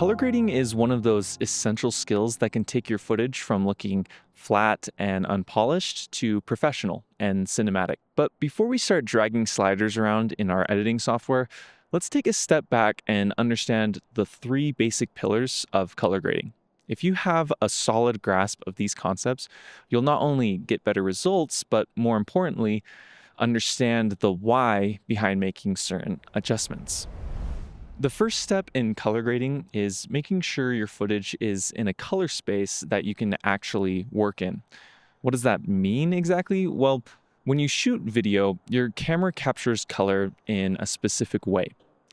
Color grading is one of those essential skills that can take your footage from looking flat and unpolished to professional and cinematic. But before we start dragging sliders around in our editing software, let's take a step back and understand the three basic pillars of color grading. If you have a solid grasp of these concepts, you'll not only get better results, but more importantly, understand the why behind making certain adjustments. The first step in color grading is making sure your footage is in a color space that you can actually work in. What does that mean exactly? Well, when you shoot video, your camera captures color in a specific way.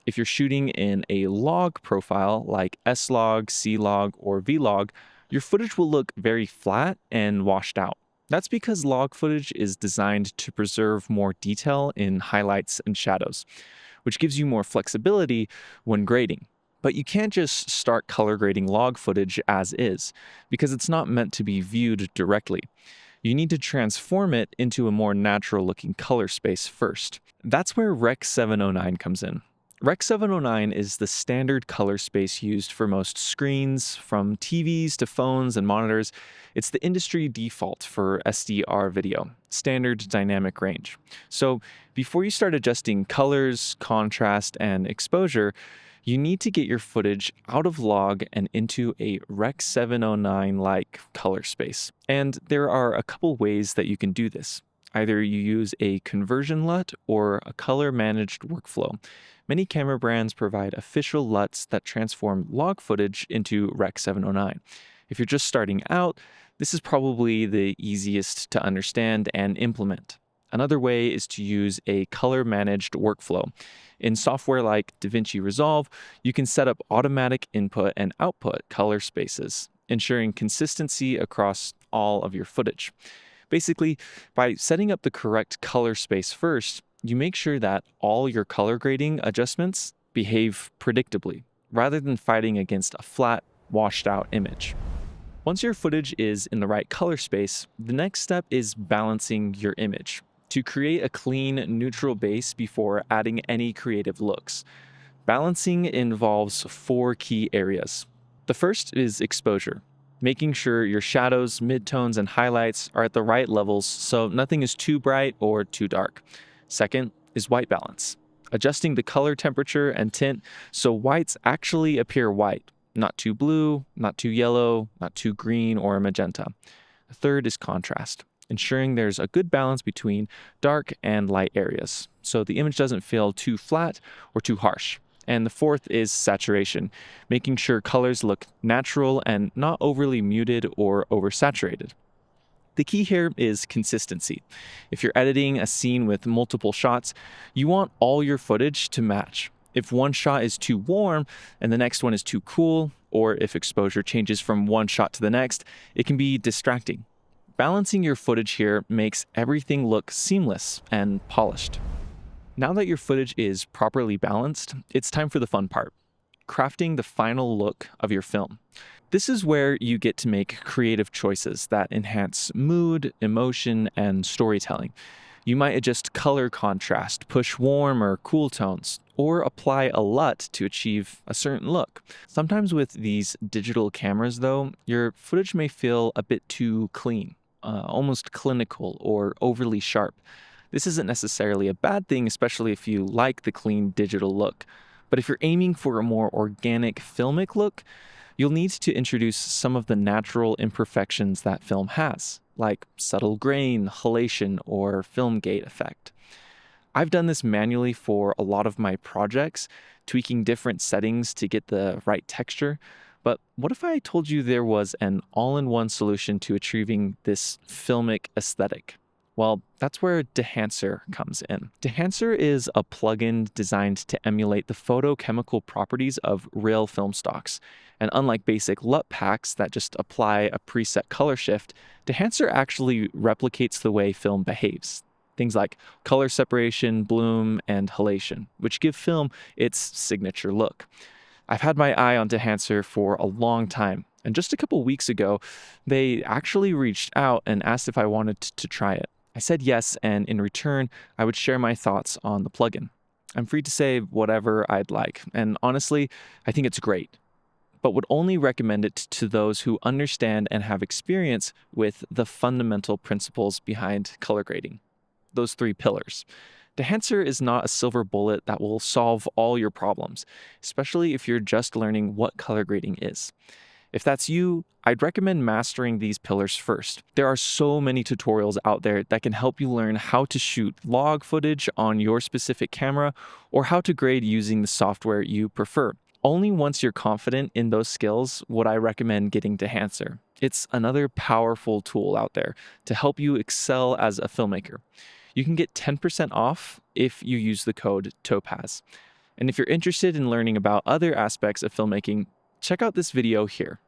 If you're shooting in a log profile like S-Log, C-Log, or V-Log, your footage will look very flat and washed out. That's because log footage is designed to preserve more detail in highlights and shadows, which gives you more flexibility when grading. But you can't just start color grading log footage as is, because it's not meant to be viewed directly. You need to transform it into a more natural looking color space first. That's where Rec 709 comes in. Rec 709 is the standard color space used for most screens, from TVs to phones and monitors. It's the industry default for SDR video, standard dynamic range. So before you start adjusting colors, contrast, and exposure, you need to get your footage out of log and into a Rec 709-like color space. And there are a couple ways that you can do this. Either you use a conversion LUT or a color managed workflow. Many camera brands provide official LUTs that transform log footage into Rec 709. If you're just starting out, this is probably the easiest to understand and implement. Another way is to use a color managed workflow. In software like DaVinci Resolve, you can set up automatic input and output color spaces, ensuring consistency across all of your footage. Basically, by setting up the correct color space first, you make sure that all your color grading adjustments behave predictably, rather than fighting against a flat, washed out image. Once your footage is in the right color space, the next step is balancing your image to create a clean, neutral base before adding any creative looks. Balancing involves four key areas. The first is exposure, making sure your shadows, midtones, and highlights are at the right levels so nothing is too bright or too dark. Second is white balance, adjusting the color temperature and tint so whites actually appear white, not too blue, not too yellow, not too green or magenta. The third is contrast, ensuring there's a good balance between dark and light areas, so the image doesn't feel too flat or too harsh. And the fourth is saturation, making sure colors look natural and not overly muted or oversaturated. The key here is consistency. If you're editing a scene with multiple shots, you want all your footage to match. If one shot is too warm and the next one is too cool, or if exposure changes from one shot to the next, it can be distracting. Balancing your footage here makes everything look seamless and polished. Now that your footage is properly balanced, it's time for the fun part: crafting the final look of your film. This is where you get to make creative choices that enhance mood, emotion, and storytelling. You might adjust color contrast, push warm or cool tones, or apply a LUT to achieve a certain look. Sometimes with these digital cameras, though, your footage may feel a bit too clean, almost clinical or overly sharp. This isn't necessarily a bad thing, especially if you like the clean digital look. But if you're aiming for a more organic filmic look, you'll need to introduce some of the natural imperfections that film has, like subtle grain, halation, or film gate effect. I've done this manually for a lot of my projects, tweaking different settings to get the right texture. But what if I told you there was an all in one solution to achieving this filmic aesthetic? Well, that's where Dehancer comes in. Dehancer is a plugin designed to emulate the photochemical properties of real film stocks. And unlike basic LUT packs that just apply a preset color shift, Dehancer actually replicates the way film behaves. Things like color separation, bloom, and halation, which give film its signature look. I've had my eye on Dehancer for a long time, and just a couple weeks ago, they actually reached out and asked if I wanted to try it. I said yes, and in return, I would share my thoughts on the plugin. I'm free to say whatever I'd like, and honestly, I think it's great, but would only recommend it to those who understand and have experience with the fundamental principles behind color grading. Those three pillars. Dehancer is not a silver bullet that will solve all your problems, especially if you're just learning what color grading is. If that's you, I'd recommend mastering these pillars first. There are so many tutorials out there that can help you learn how to shoot log footage on your specific camera or how to grade using the software you prefer. Only once you're confident in those skills would I recommend getting Dehancer. It's another powerful tool out there to help you excel as a filmmaker. You can get 10% off if you use the code TOPAZ. And if you're interested in learning about other aspects of filmmaking, check out this video here.